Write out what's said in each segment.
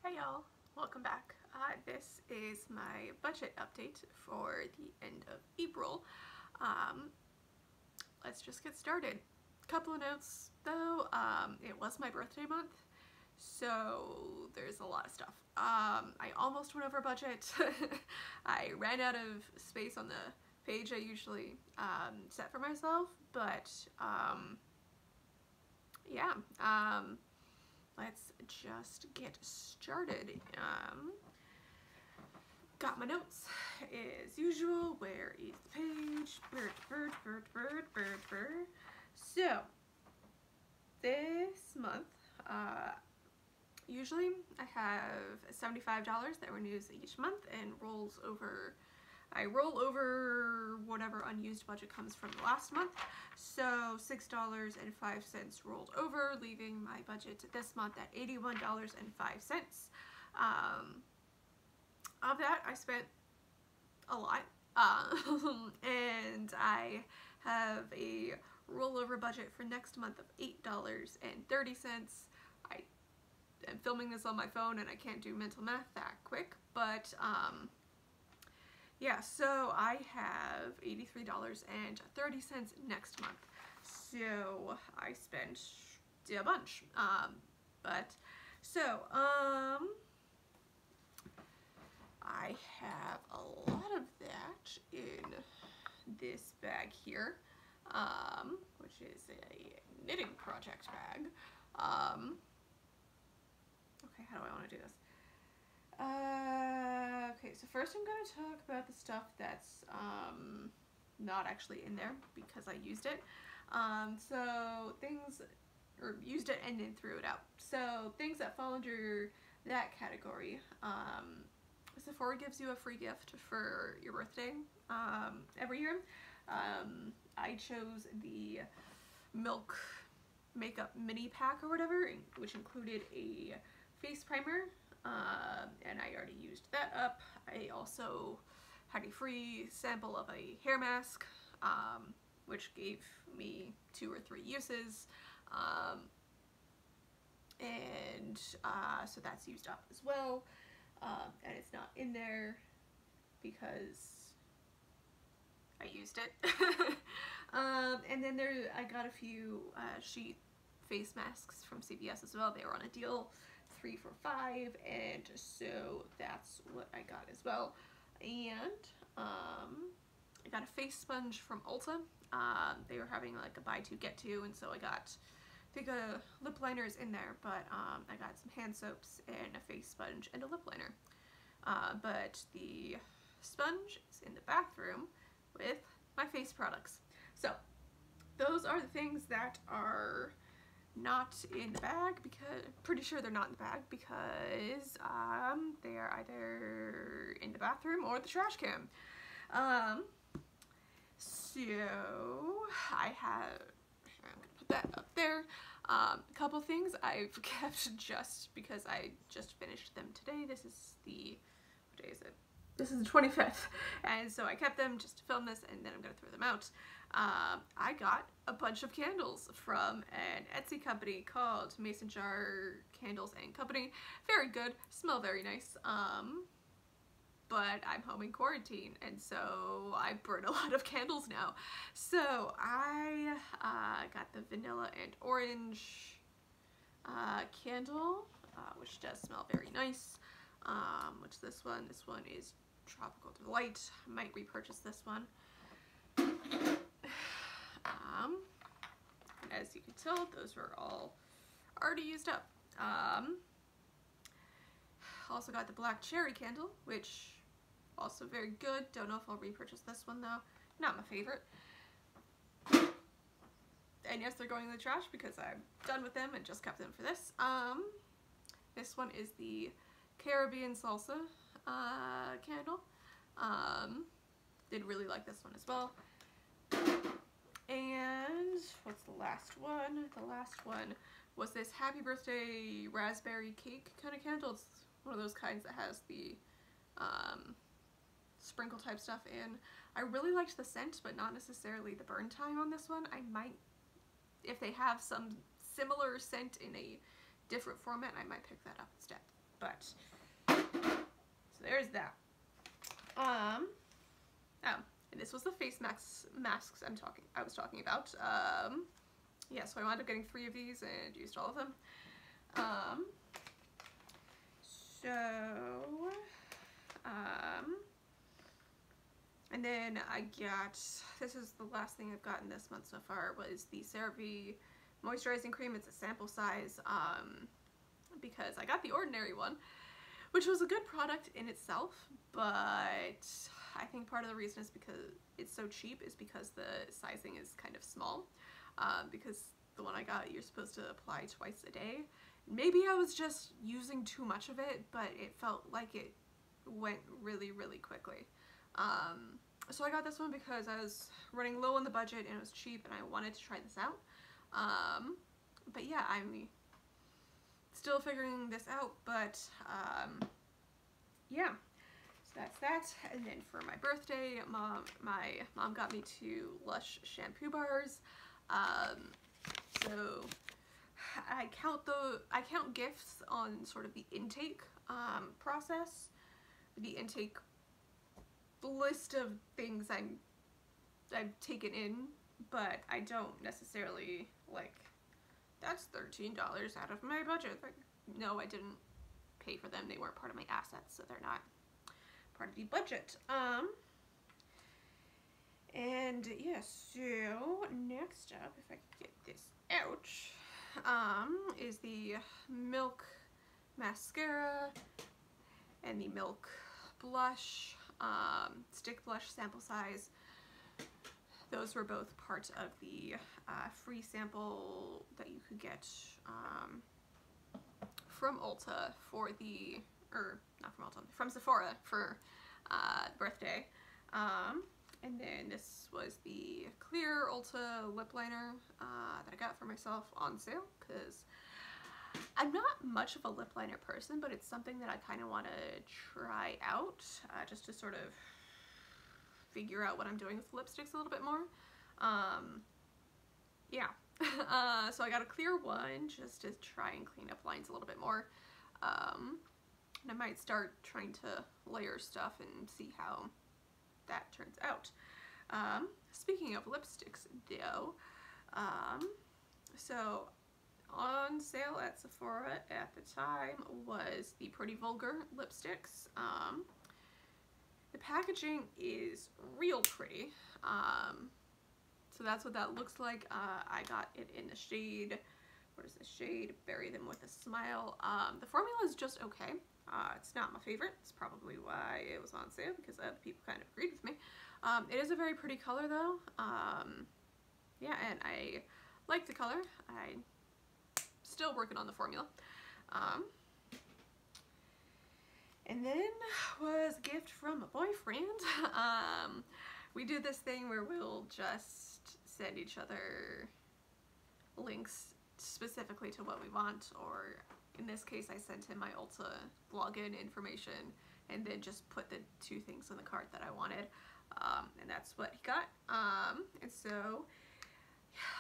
Hi y'all, welcome back. This is my budget update for the end of April. Let's just get started. Couple of notes though, it was my birthday month, so there's a lot of stuff. I almost went over budget. I ran out of space on the page I usually set for myself, but yeah. Let's just get started. Got my notes as usual. Where is the page? So this month, usually I have $75 that renews each month and rolls over. I roll over whatever unused budget comes from the last month, so $6.05 rolled over, leaving my budget this month at $81.05. Of that, I spent a lot, and I have a rollover budget for next month of $8.30. I am filming this on my phone and I can't do mental math that quick, but yeah, so I have $83.30 next month. So I spent a bunch. I have a lot of that in this bag here, which is a knitting project bag. Okay, how do I want to do this? Okay, so first I'm going to talk about the stuff that's not actually in there because I used it. Used it and then threw it out. So things that fall under that category. Sephora gives you a free gift for your birthday every year. I chose the Milk Makeup Mini Pack or whatever, which included a face primer. And I already used that up. I also had a free sample of a hair mask, which gave me 2 or 3 uses, so that's used up as well, and it's not in there because I used it. And then I got a few sheet face masks from CVS as well. They were on a deal, 3 for $5, and so that's what I got as well. And I got a face sponge from Ulta. They were having like a buy 2 get 2, and so I got, I think a lip liner is in there, but I got some hand soaps and a face sponge and a lip liner. But the sponge is in the bathroom with my face products. So those are the things that are not in the bag, because pretty sure they're not in the bag because they are either in the bathroom or the trash can. So I'm gonna put that up there. A couple things I've kept just because I just finished them today. This is what day is it? This is the 25th, and so I kept them just to film this, and then I'm gonna throw them out. I got a bunch of candles from an Etsy company called Mason Jar Candles and Company. Very good, smell very nice. But I'm home in quarantine, and so I burn a lot of candles now. So I got the vanilla and orange candle, which does smell very nice. Which this one is Tropical Delight. I might repurchase this one. As you can tell, those were all already used up. Also got the black cherry candle, which also very good. Don't know if I'll repurchase this one though. Not my favorite. And yes, they're going in the trash because I'm done with them and just kept them for this. This one is the Caribbean Salsa candle. Did really like this one as well. And what's the last one? The last one was this Happy Birthday Raspberry Cake kind of candle. It's one of those kinds that has the sprinkle type stuff in. I really liked the scent, but not necessarily the burn time on this one. I might, if they have some similar scent in a different format, I might pick that up instead. But got. So there's that. Oh, and this was the face masks I was talking about. Yeah, so I wound up getting 3 of these and used all of them. And then I got, this is the last thing I've gotten this month so far, was the CeraVe moisturizing cream. It's a sample size, because I got the ordinary one, which was a good product in itself, but I think part of the reason is because it's so cheap is because the sizing is kind of small, because the one I got, you're supposed to apply twice a day. Maybe I was just using too much of it, but it felt like it went really, really quickly. So I got this one because I was running low on the budget and it was cheap and I wanted to try this out. But yeah, I'm still figuring this out, but yeah, so that's that. And then for my birthday, my mom got me 2 Lush shampoo bars. So I count gifts on sort of the intake process, the intake list of things I've taken in, but I don't necessarily, like, that's $13 out of my budget. Like, no, I didn't pay for them. They weren't part of my assets, so they're not part of the budget. And yeah, so next up, if I can get this out, is the Milk mascara and the Milk blush, stick blush sample size. Those were both part of the free sample that you could get from Ulta for the, or not from Ulta, from Sephora for birthday. And then this was the clear Ulta lip liner that I got for myself on sale, because I'm not much of a lip liner person, but it's something that I kind of want to try out, just to sort of figure out what I'm doing with lipsticks a little bit more. Yeah. So I got a clear one just to try and clean up lines a little bit more. And I might start trying to layer stuff and see how that turns out. Speaking of lipsticks though, so on sale at Sephora at the time was the Pretty Vulgar lipsticks. The packaging is real pretty. So that's what that looks like. I got it in the shade, what is the shade? Bury Them With a Smile. The formula is just okay. It's not my favorite. It's probably why it was on sale, because other people kind of agreed with me. It is a very pretty color though. Yeah, and I like the color. I'm still working on the formula. And then was a gift from a boyfriend. We do this thing where we'll just send each other links specifically to what we want, or in this case I sent him my Ulta login information and then just put the 2 things in the cart that I wanted, and that's what he got. And so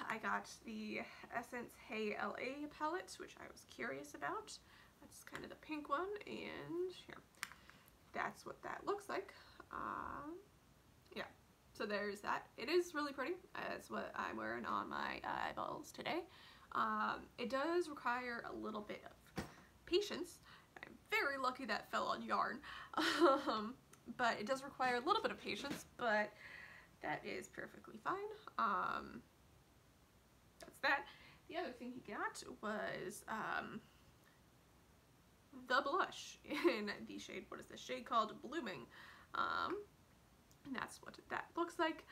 I got the Essence Hey LA palette, which I was curious about. That's kind of the pink one, and here, that's what that looks like. Yeah, so there's that. It is really pretty. It's what I'm wearing on my eyeballs today. It does require a little bit of patience. I'm very lucky that fell on yarn. But it does require a little bit of patience, but that is perfectly fine. That's that. The other thing he got was the blush in the shade, what is this shade called? Blooming. And that's what that looks like.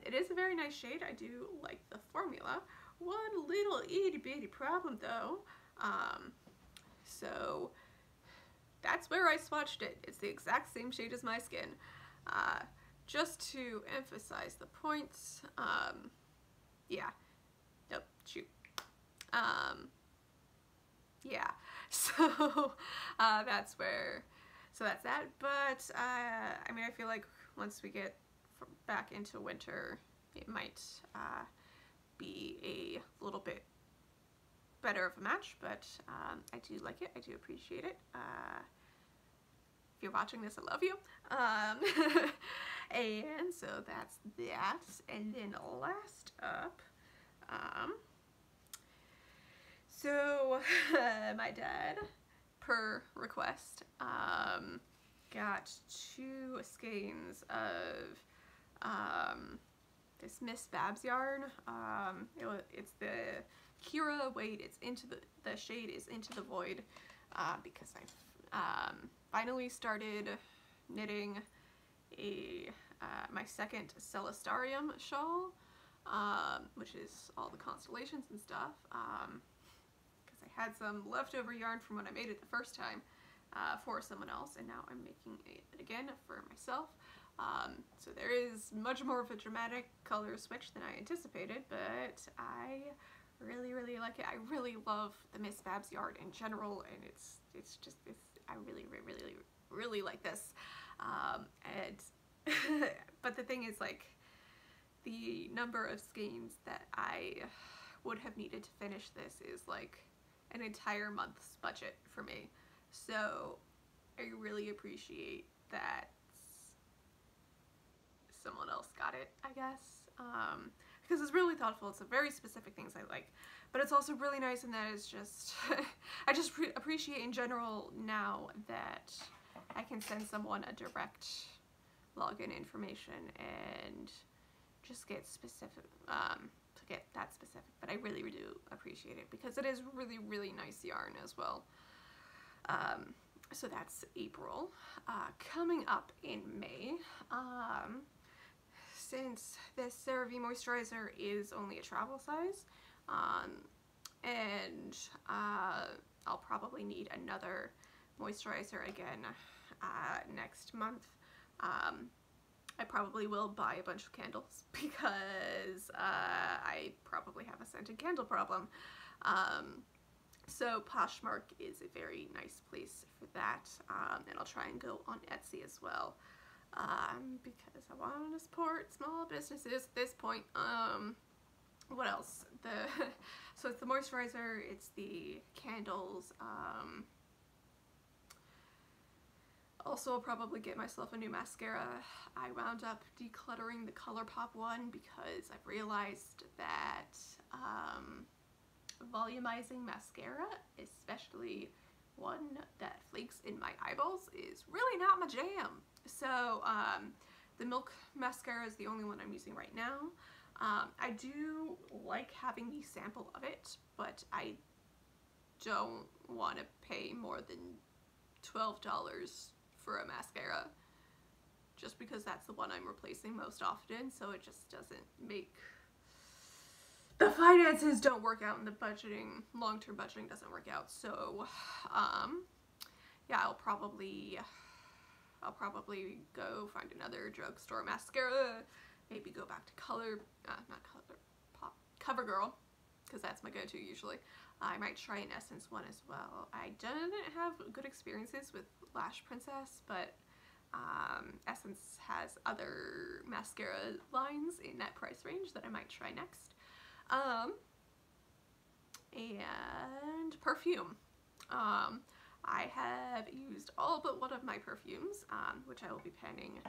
It is a very nice shade. I do like the formula. One little itty bitty problem though. So that's where I swatched it. It's the exact same shade as my skin. Just to emphasize the points. Yeah. Nope. Shoot. Yeah. So that's where. So that's that. But I mean, I feel like once we get back into winter, it might be a little bit better of a match, but I do like it. I do appreciate it. If you're watching this, I love you. And so that's that. And then last up, so my dad, per request, got 2 skeins of this Miss Babs yarn. It's the Kira Wade. It's into the shade is Into the Void, because I've finally started knitting my second Celestarium shawl, which is all the constellations and stuff, because I had some leftover yarn from when I made it the first time for someone else, and now I'm making it again for myself. So there is much more of a dramatic color switch than I anticipated, but I really, really like it. I really love the Miss Babs yarn in general, and it's just this. I really, really, really like this. And but the thing is, like, the number of skeins that I would have needed to finish this is like an entire month's budget for me. So I really appreciate that someone else got it, I guess, because it's really thoughtful. It's a very specific things I like, but it's also really nice in that it's just I just appreciate in general now that I can send someone a direct login information and just get specific, to get that specific. But I really, really do appreciate it because it is really, really nice yarn as well. So that's April. Coming up in May, since this CeraVe moisturizer is only a travel size, and I'll probably need another moisturizer again next month. I probably will buy a bunch of candles because I probably have a scented candle problem. So Poshmark is a very nice place for that, and I'll try and go on Etsy as well, because I want to support small businesses at this point. What else? So it's the moisturizer, it's the candles. Also, I'll probably get myself a new mascara. I wound up decluttering the ColourPop one because I've realized that volumizing mascara, especially one that flakes in my eyeballs, is really not my jam. So the Milk mascara is the only one I'm using right now. I do like having the sample of it, but I don't want to pay more than $12 for a mascara, just because that's the one I'm replacing most often, so it just doesn't make, the finances don't work out, and the budgeting, long-term budgeting doesn't work out. So yeah, I'll probably go find another drugstore mascara, maybe go back to CoverGirl, because that's my go-to usually. I might try an Essence one as well. I didn't have good experiences with Lash Princess, but Essence has other mascara lines in that price range that I might try next. And perfume. I have used all but one of my perfumes, which I will be penning.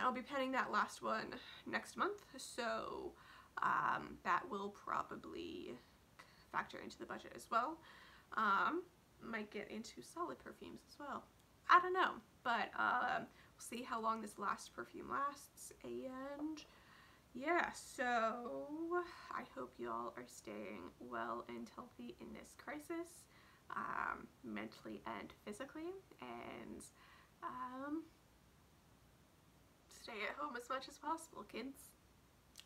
I'll be penning that last one next month, so that will probably factor into the budget as well. Might get into solid perfumes as well. I don't know, but we'll see how long this last perfume lasts. And yeah, so I hope y'all are staying well and healthy in this crisis, mentally and physically, and stay at home as much as possible, kids.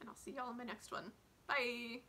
And I'll see y'all in my next one. Bye!